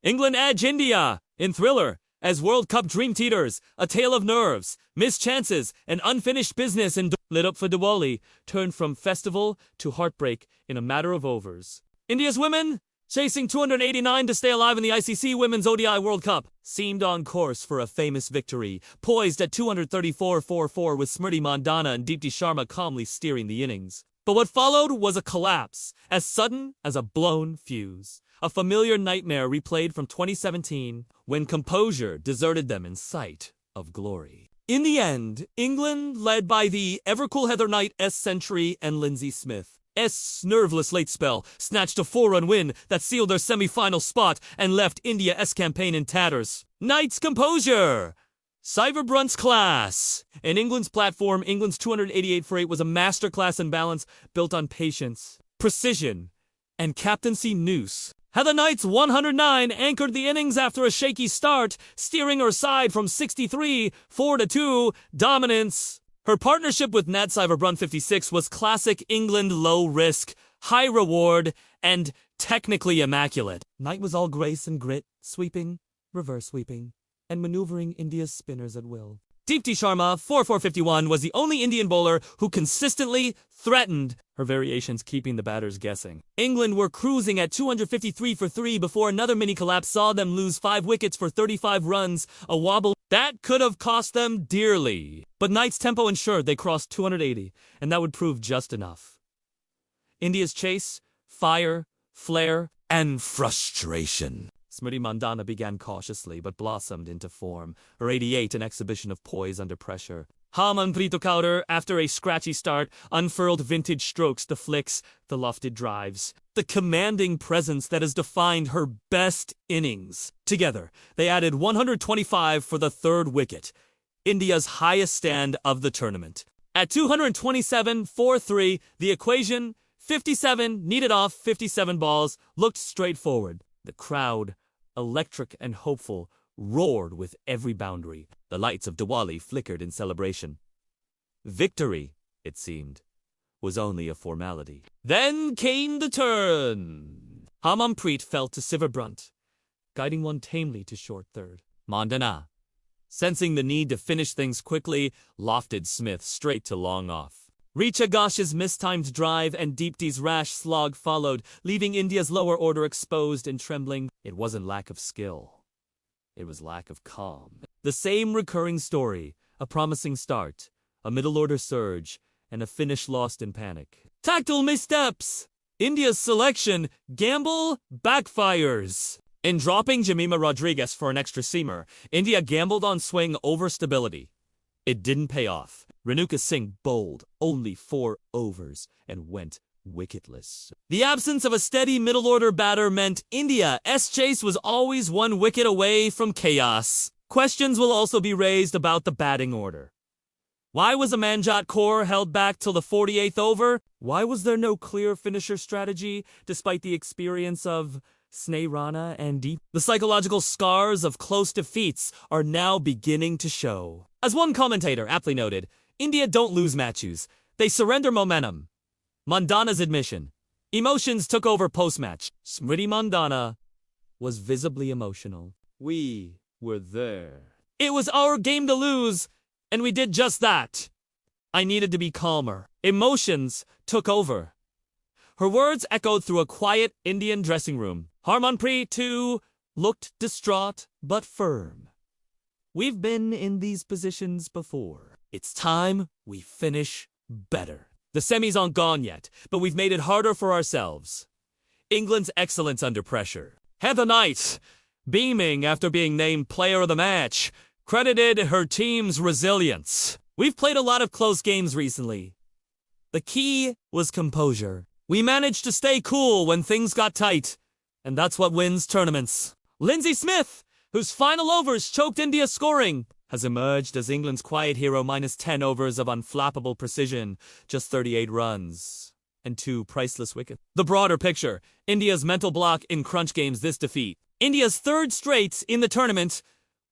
England edge India in thriller as World Cup dream teeters, a tale of nerves, missed chances, and unfinished business and lit up for Diwali turned from festival to heartbreak in a matter of overs. India's women, chasing 289 to stay alive in the ICC Women's ODI World Cup, seemed on course for a famous victory, poised at 234-44 with Smriti Mandhana and Deepti Sharma calmly steering the innings. But what followed was a collapse, as sudden as a blown fuse. A familiar nightmare replayed from 2017, when composure deserted them in sight of glory. In the end, England, led by the ever-cool Heather Knight-S century and Lindsay Smith-S nerveless late spell, snatched a 4-run win that sealed their semi-final spot and left India's campaign in tatters. Knight's composure! Cyberbrunt's class! In England's platform, England's 288 for 8 was a masterclass in balance built on patience, precision, and captaincy nous. Heather Knight's 109 anchored the innings after a shaky start, steering her side from 63-4-2 dominance. Her partnership with Nat Cyberbrunt 56 was classic England low risk, high reward, and technically immaculate. Knight was all grace and grit, sweeping, reverse sweeping, and maneuvering India's spinners at will. Deepti Sharma, 4-4-51, was the only Indian bowler who consistently threatened, her variations keeping the batters guessing. England were cruising at 253 for 3 before another mini-collapse saw them lose 5 wickets for 35 runs, a wobble that could have cost them dearly. But Knight's tempo ensured they crossed 280, and that would prove just enough. India's chase, fire, flair, and frustration. Smriti Mandhana began cautiously but blossomed into form, her 88 an exhibition of poise under pressure. Harmanpreet Kaur, after a scratchy start, unfurled vintage strokes, the flicks, the lofted drives, the commanding presence that has defined her best innings. Together, they added 125 for the third wicket, India's highest stand of the tournament. At 227-4-3, the equation, 57 needed off 57 balls, looked straightforward. The crowd, electric and hopeful, roared with every boundary. The lights of Diwali flickered in celebration. Victory, it seemed, was only a formality. Then came the turn. Harmanpreet fell to Cyberbrunt, guiding one tamely to short third. Mandhana, sensing the need to finish things quickly, lofted Smith straight to long off. Richa Ghosh's mistimed drive and Deepti's rash slog followed, leaving India's lower order exposed and trembling. It wasn't lack of skill. It was lack of calm. The same recurring story, a promising start, a middle-order surge, and a finish lost in panic. Tactile missteps! India's selection, gamble, backfires. In dropping Jemima Rodriguez for an extra seamer, India gambled on swing over stability. It didn't pay off. Renuka Singh bowled only 4 overs and went wicketless. The absence of a steady middle-order batter meant India's chase was always 1 wicket away from chaos. Questions will also be raised about the batting order. Why was Amanjot Kaur held back till the 48th over? Why was there no clear finisher strategy, despite the experience of Sneh Rana and Deep? The psychological scars of close defeats are now beginning to show. As one commentator aptly noted, India don't lose matches, they surrender momentum. Mandhana's admission. Emotions took over post-match. Smriti Mandhana was visibly emotional. We were there. It was our game to lose, and we did just that. I needed to be calmer. Emotions took over. Her words echoed through a quiet Indian dressing room. Harmanpreet, too, looked distraught but firm. We've been in these positions before. It's time we finish better. The semis aren't gone yet, but we've made it harder for ourselves. England's excellence under pressure. Heather Knight, beaming after being named player of the match, credited her team's resilience. We've played a lot of close games recently. The key was composure. We managed to stay cool when things got tight, and that's what wins tournaments. Lindsay Smith, whose final overs choked India's scoring, has emerged as England's quiet hero minus 10 overs of unflappable precision, just 38 runs, and 2 priceless wickets. The broader picture, India's mental block in crunch games this defeat. India's 3rd straight in the tournament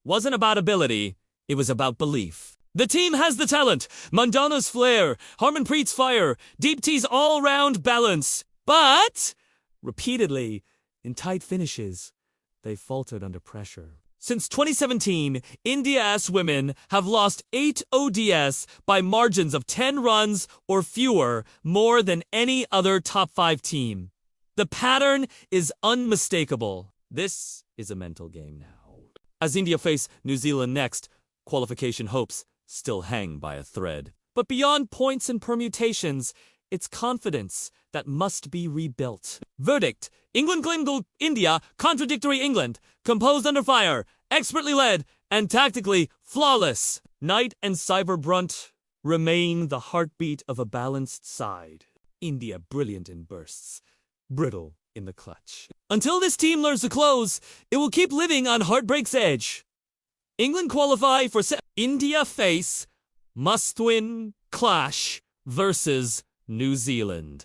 wasn't about ability, it was about belief. The team has the talent, Mandhana's flair, Harmanpreet's fire, Deepti's all-round balance, but, repeatedly, in tight finishes, they faltered under pressure. Since 2017, India's women have lost 8 ODS by margins of 10 runs or fewer, more than any other top 5 team. The pattern is unmistakable. This is a mental game now. As India face New Zealand next, qualification hopes still hang by a thread. But beyond points and permutations, it's confidence that must be rebuilt. Verdict: England claimed India, contradictory England, composed under fire, expertly led, and tactically flawless. Knight and Cyberbrunt remain the heartbeat of a balanced side. India brilliant in bursts, brittle in the clutch. Until this team learns to close, it will keep living on heartbreak's edge. England qualify for India face must-win clash versus New Zealand.